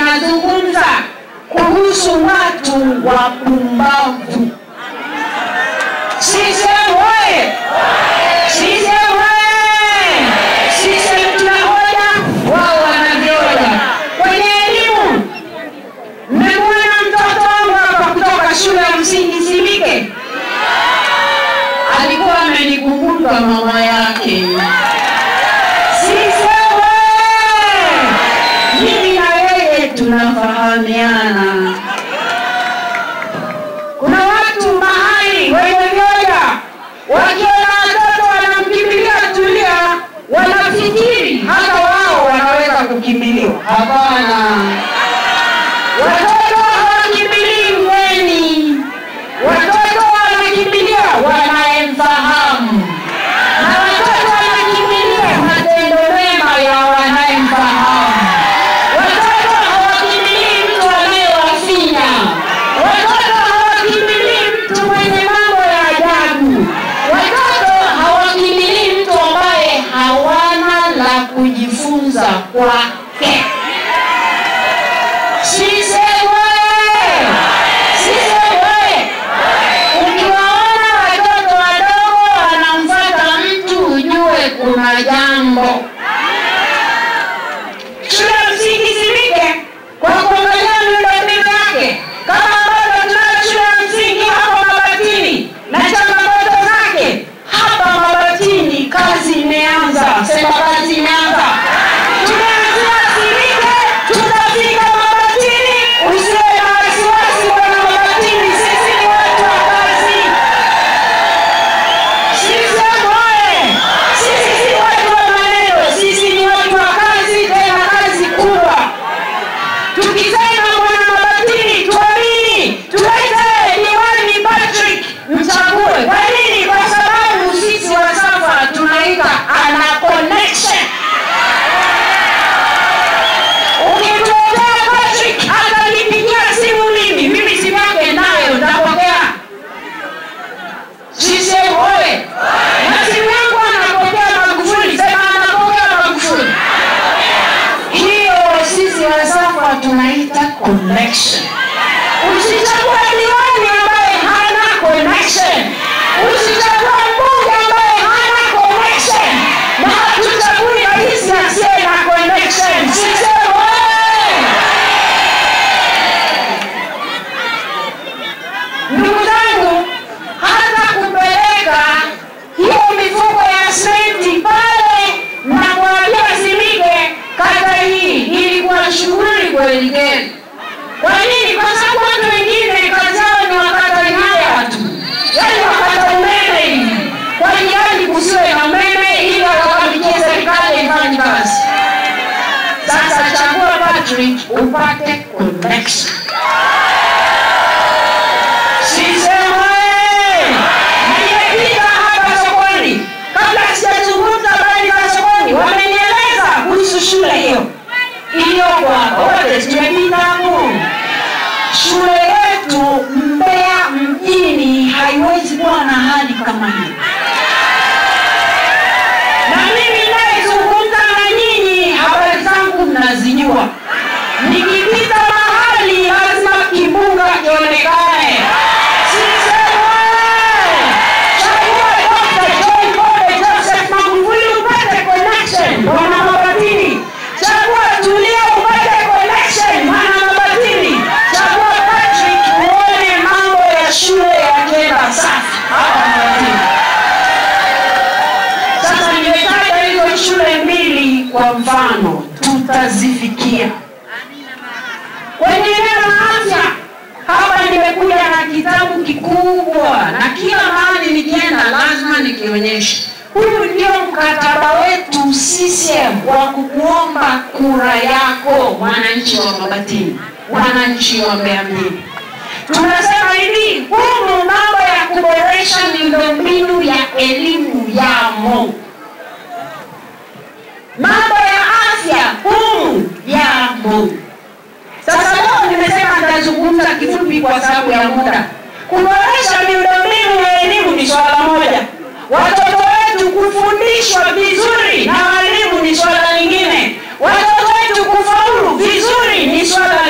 inazungumza kuhusu watu wapumbavu. CCM oye! CCM oye! CCM tunahoja, wao wanavyoja. Kwenye elimu, mmemwona mtoto wangu hapa kutoka shule ya msingi Simike? Alikuwa amenikumbuka mama yake. CCM oye! Mimi na yeye tunafahamiana. Kuna watu mahali wenye vyoja, wakiona watoto wanamkimbilia Tulia, wanafikiri hata wao wanaweza kukimbiliwa. Hapana. Watoto hawakimbilii mgeni. Watoto wanakimbilia wanayemfahamu. Na watoto wanakimbilia matendo mema ya wanayemfahamu. Watoto hawakimbilii mtu anayewafinya. Watoto hawakimbilii mtu mwenye mambo ya ajabu. Watoto hawakimbilii mtu ambaye hawana la kujifunza kwake. CCM oye! CCM oye! Ukiwaona watoto wadogo wanamfuata mtu, ujue kuna jambo. Shule ya msingi Simike, kwa kuangalia miundombinu yake, kama ambavyo tunayo shule ya msingi hapa Mabatini na changamoto zake, hapa Mabatini kazi imeanza. Sema kazi imeanza. Tumeanzia Simike, tutafika Mabatini. Usiwe na wasiwasi wana Mabatini, sisi ni watu wa kazi. CCM oye! Sisi si watu wa maneno, sisi ni watu wa kazi, tena kazi kubwa. Tukisema mwana Mabatini, tuamini, tulete diwani Patrick, mchague. Kwa nini? Kwa sababu sisi Wasafa tunaita ana connection. Ukituletea Patrick, atanipigia simu mimi simu yake nayo nitapokea. CCM oye! Na simu yangu anapokea Magufuli, sema anapokea Magufuli. Hiyo sisi Wasafa tunaita connection. Usichagua diwani ambaye hana connection. Usichagua mbunge ambaye hana connection. Na hatuchagui rais asiye na connection. CCM oye! Ndugu zangu, hata kupeleka hiyo mifuko ya simenti pale na kuambia Simike, kata hii ilikuwa shughuli kweli kweli. Kwa nini? Kwa sababu watu wengine kazi yao ni wakata nyaya tu. Yaani wakata umeme hivi. Kwa jirani kusiwe na umeme ili wakabikie serikali ifanye kazi. Sasa chagua Patrick upate connection. CCM oye! Nimepita hapa sokoni. Kabla sijazungumza habari za sokoni, wamenieleza kuhusu shule hiyo iliyoko hapa. Wote tumepita hapo. Shule yetu Mbeya mjini haiwezi kuwa na hali kama hii. Na mimi naizungumza na nyinyi, habari zangu mnazijua. Nikipita mahali lazima kimbunga kionekane. CCM oye! Chagua Dr. John Pombe Joseph Magufuli upate connection wana Mabatini. Chagua Tulia upate connection wana Mabatini. Chagua Patrick uone mambo ya shule yakienda safi hapa Mabatini. Sasa nimetaja hizo shule mbili kwa mfano, tutazifikia. Kwenye eneo la afya, hapa nimekuja na kitabu kikubwa na kila mahali nikienda lazima nikionyeshe. Huu ndio mkataba wetu CCM wa kukuomba kura yako, wananchi wa Mabatini, wananchi wa Mbeya mjini. Tunasema hivi, humu mambo ya kuboresha miundombinu ya elimu yamo. Mambo ya afya humu yamo. Sasa leo nimesema nitazungumza kifupi kwa sababu ya muda. Kuboresha miundombinu ya elimu ni swala moja. Watoto wetu kufundishwa vizuri na walimu ni swala lingine. Watoto wetu kufaulu vizuri ni swala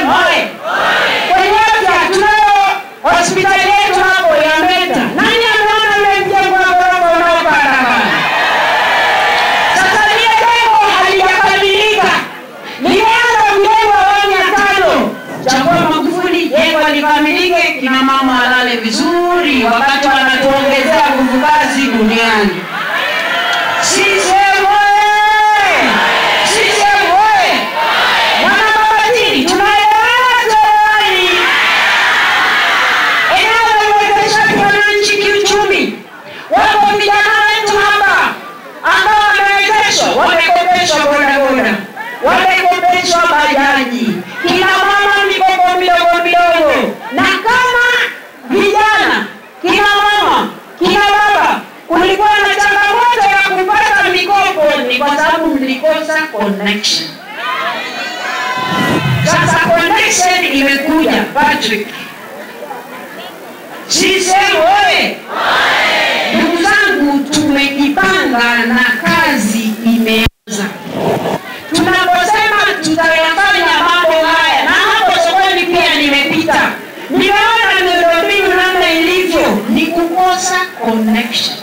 CCM oye! Kwenye afya tunayo hospitali yetu hapo ya Meta. Nani ameona ile mjengo wa ghorofa unaopanda? Sasa ile jengo halijakamilika. Limeanza mjengo wa 500. Chagua Magufuli, jengo likamilike, kina mama walale vizuri wakati wanatuongezea nguvu kazi duniani. CCM oye! CCM oye! Mwana Mabatini tunaelewana tayari. Eneo wananchi kiuchumi. Wapo vijana wetu hapa ambao wamewezeshwa, wamekopeshwa bodaboda, wamekopeshwa bajaji, kina mama mikopo midogo midogo. Na kama vijana, kina mama, kina baba, kulikuwa na changamoto ya kupata mikopo, ni kwa sababu mlikosa connection. Sasa connection imekuja, Patrick. CCM oye! Ndugu zangu, tumejipanga na kazi imeanza. Tunaposema tutayafanya mambo haya, na hapo sokoni pia nimepita. Nimeona miundombinu namna ilivyo, ni kukosa connection.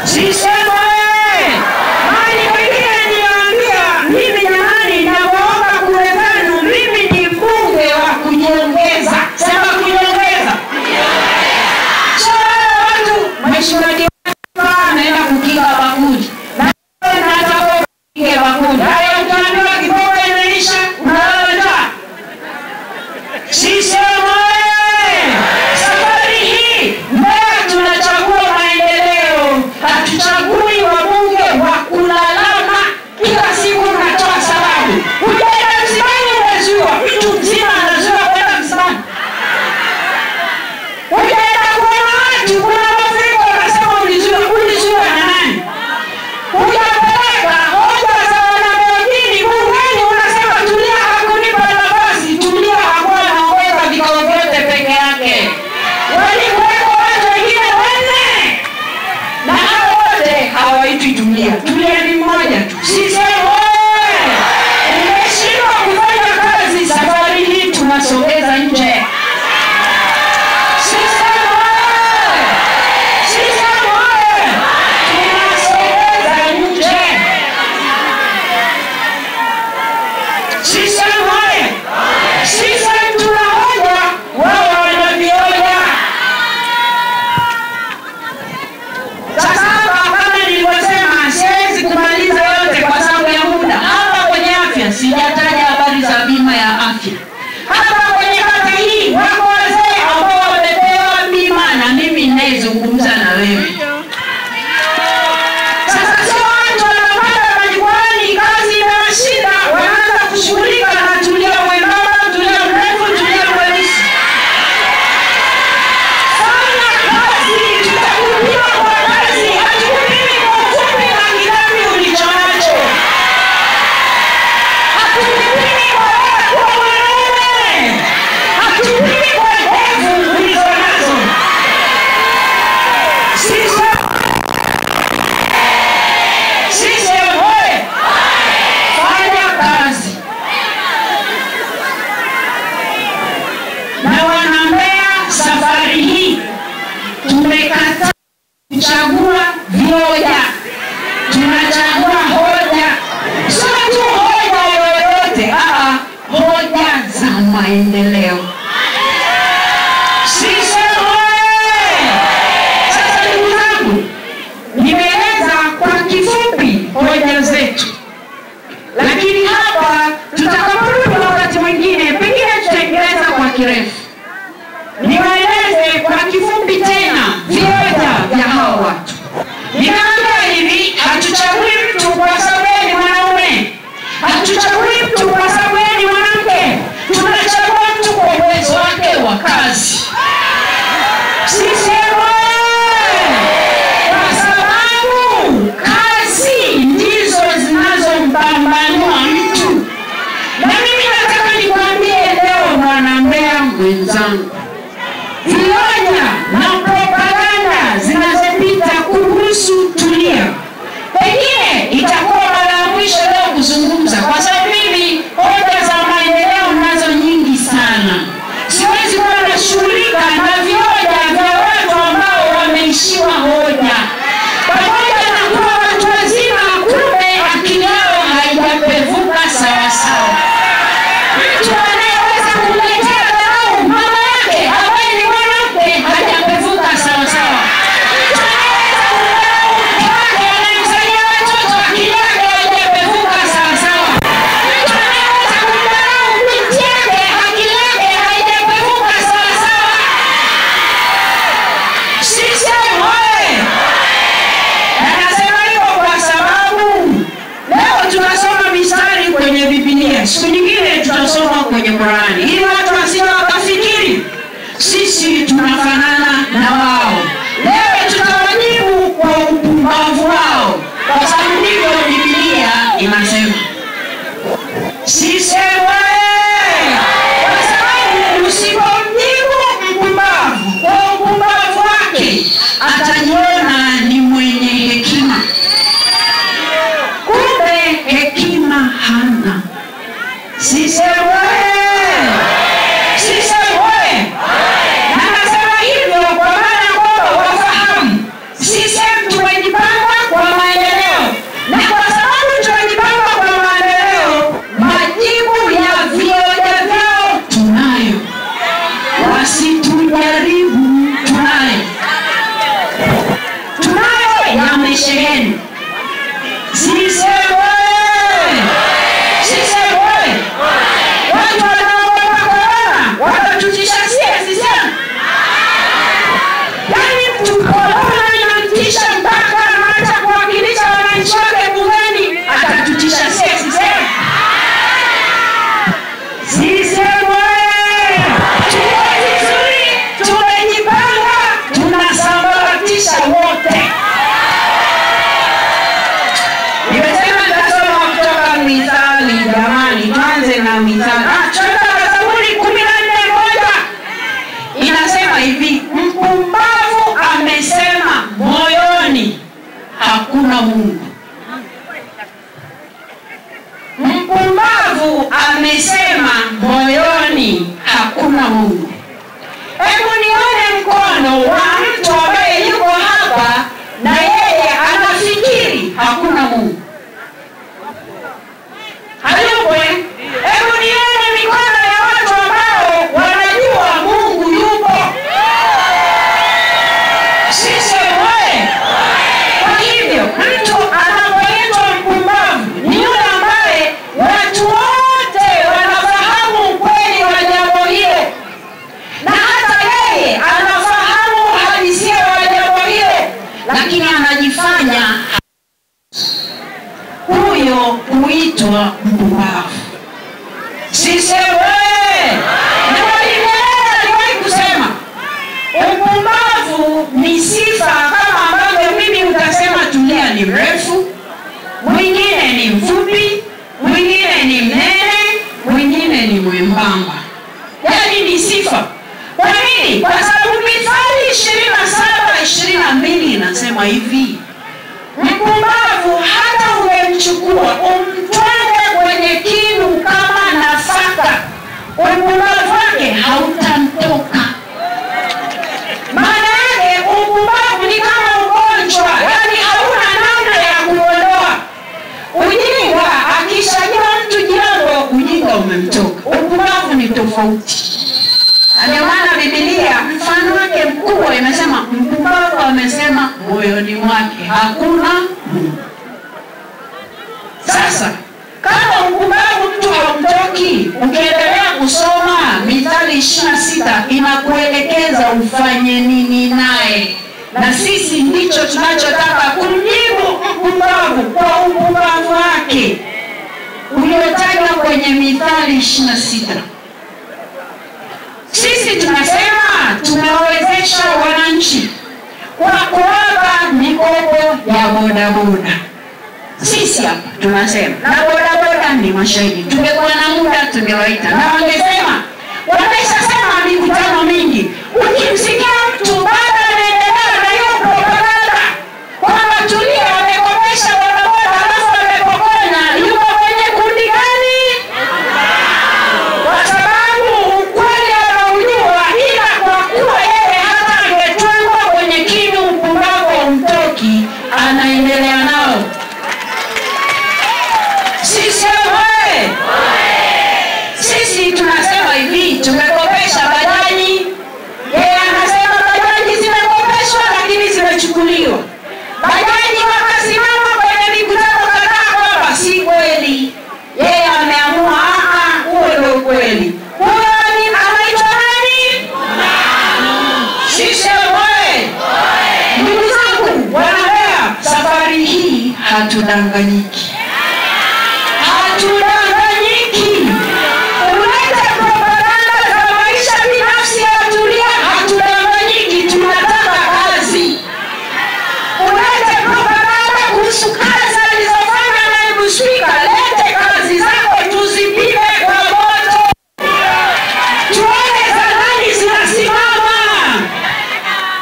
CCM oye! Mali wengine niambia, mimi jamani naomba kuwezanu, mimi ni mbunge wa kujiongeza. Sema kujiongeza. Watu mheshimiwa diwani anaenda kukinga bakuli. Na nataka kukinga bakuli. Haya utaambiwa kiboga imeisha, unalala. CCM oye! Safari hii Mbeya tunachagua maendeleo. Hatuchagui wabunge wa kulalama kila siku natoa sababu. Ujaenda msimani unazua, mtu mzima anazua kwenda msimani. Ujaenda kuona watu, kuna mafuriko wanasema ulizua na nani? Ujapeleka hoja za wanamejini bungeni unasema Tulia hakunipa nafasi, Tulia hakuwa anaongoza vikao vyote peke yake. Walikuweko watu wengine wanne. Na hao wote hawaitwi Tulia. Tulia ni mmoja tu. CCM oye! Umeshindwa kufanya kazi, safari hii tunasogeza nje. CCM oye! CCM oye! Tunasogeza nje. CCM oye! CCM tunahoja, wao wanavioja. Sasa hapa kama nilivyosema, siwezi kumaliza yote kwa sababu ya muda. Hapa kwenye afya sijataja habari za bima ya afya. Hapa kwenye kata hii wako wazee ambao wamepewa bima na mimi ninayezungumza na wewe. Sasa sio watu wanapanda majukwani, kazi imewashinda, wanaanza kushughulika na Tulia mwembamba, Tulia mrefu, Tulia mweusi. Fanya kazi, tutakupima kwa kazi, hatukupimi kwa ufupi na kidamu ulichonacho. Hatukupimi kwa kuwa mwanaume, hatukupimi kwa ndevu ulizonazo. CCM oye! Fanya kazi. Na wana Mbeya, safari hii tumekataa kuchagua vioja. Tunachagua hoja. Sio tu hoja yoyote, hoja za maendeleo. CCM oye! Sasa ndugu zangu, nimeeleza kwa kifupi hoja zetu. Lakini hapa tutakaporudi wakati mwingine pengine tutaendeleza kwa kirefu. Niwaeleze kwa kifupi tena vioja vya hao watu. Ninaambia hivi, hatuchagui mtu kwa sababu ni mwanaume. Hatuchagui mtu kwa sababu ni mwanamke. Tunachagua mtu kwa uwezo wake wa kazi. CCM oye! Kwa sababu kazi ndizo zinazompambanua mtu. Na mimi nataka nikwambie leo mwana Mbeya mwenzangu, vioja na propaganda zinazopita kuhusu Tulia pengine itakuwa mara ya mwisho leo kuzungumza, kwa sababu mimi hoja za maendeleo na hakuna Mungu. Mpumbavu amesema moyoni hakuna Mungu. Hebu nione mkono wa mtu ambaye yuko hapa na yeye anafikiri hakuna Mungu. Hayupo? Hebu nione mikono ya watu ambao wanajua Mungu yupo. Sisi wewe. Kwa hivyo mtu anapoitwa mpumbavu ni yule ambaye watu wote wanafahamu ukweli wa jambo hilo, na hata yeye anafahamu uhalisia wa jambo hilo, lakini anajifanya. Huyo huitwa mpumbavu. Sisi wewe. Na Mwalimu aliwahi kusema upumbavu ni sifa kama ambavyo mimi utasema Tulia ni mrefu, mwingine ni mfupi, mwingine ni mnene, mwingine ni mwembamba. Yaani ni sifa. Kwa nini? Kwa sababu Mithali 27:22 inasema hivi: mpumbavu hata umemchukua umtwenge kwenye kinu kama nafaka, upumbavu wake hautamtoka. Maana yake upumbavu ni kama ugonjwa, yaani hauna namna ya kuondoa. Ujinga akishajua mtu jambo, ujinga umemtoka. Upumbavu ni tofauti. Ndio maana Biblia mfano wake mkubwa imesema mpumbavu amesema moyoni mwake hakuna Mungu. Sasa kama mpumbavu mtu hamtoki, ukiendelea kusoma Mithali 26 inakuelekeza ufanye nini naye. Na sisi ndicho tunachotaka kumjibu mpumbavu kwa upumbavu wake uliotajwa kwenye Mithali 26. Sisi tunasema tunawezesha wananchi kwa kuwapa mikopo ya bodaboda. Sisi hapa tunasema, na bodaboda ni mashahidi. Tungekuwa na muda tungewaita na wangesema, wameshasema mikutano mingi. Ukimsikia mtu bado anaendelea na hiyo propaganda kwamba Tulia wamekopesha bodaboda alafu wamepokonya, yuko kwenye kundi gani? Kwa sababu ukweli anaujua, ila kwa kuwa yeye hata angetwengwa kwenye kinu mpumbavu umtoki, anaendelea nao. Sisi wewe. Sisi tunasema hivi, tumekopesha bajaji. Yeye anasema bajaji zimekopeshwa lakini zimechukuliwa. Bajaji wakasimama kwenye mikutano kadhaa kwamba si kweli. Yeye ameamua huo ndio kweli. Huyo ni anaitwa nani? Sisi wewe. Ndugu zangu, wanaelewa safari hii hatudanganyiki. Hatudanganyiki. Unaleta propaganda za maisha binafsi ya Tulia, hatudanganyiki, tunataka kazi. Unaleta propaganda kuhusu kazi alizofanya naibu spika, lete kazi zako tuzipime kwa moto. Tuone za nani zinasimama.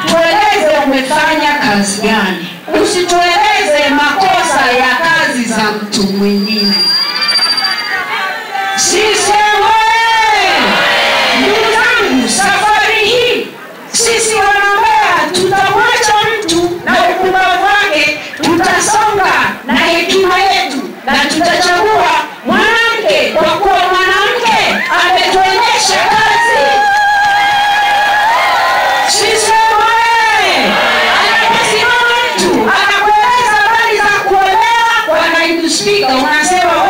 Tueleze umefanya kazi gani. Usitueleze makosa ya kazi za mtu mwingine. Sisi wewe. Ndugu zangu, safari hii sisi wanaombea tutamwacha mtu na upumbavu wake, tutasonga na hekima yetu na tutachagua mwanamke kwa kuwa mwanamke ametuonyesha kazi. Sisi wewe. Anaposimama mtu anakueleza habari za kuolewa kwa naibu spika, unasema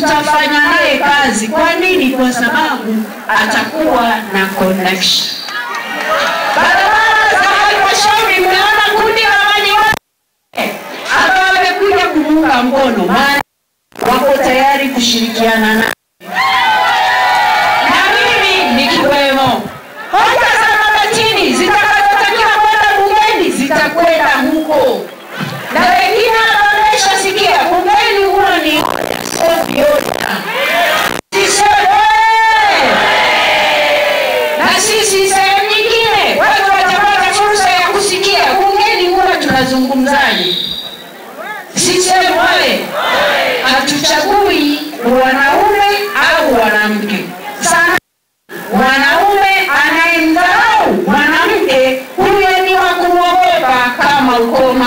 tutafanya naye kazi. Kwa nini? Kwa sababu atakuwa na connection. Barabara za halmashauri, mnaona kundi la madiwani ambao wamekuja kumuunga mkono, maana wako tayari kushirikiana na mimi nikiwemo. Hoja za Mabatini zitakazotakiwa kwenda bungeni zitakwenda huko, na wengine wameshasikia bungeni huo ni na sisi sehemu nyingine watu watapata fursa ya kusikia bungeni huo tunazungumzaje. Sisi wale hatuchagui wanaume au wanamke. Sana wanaume anayemdharau mwanamke, huyo ni wa kumwogopa kama ukoma.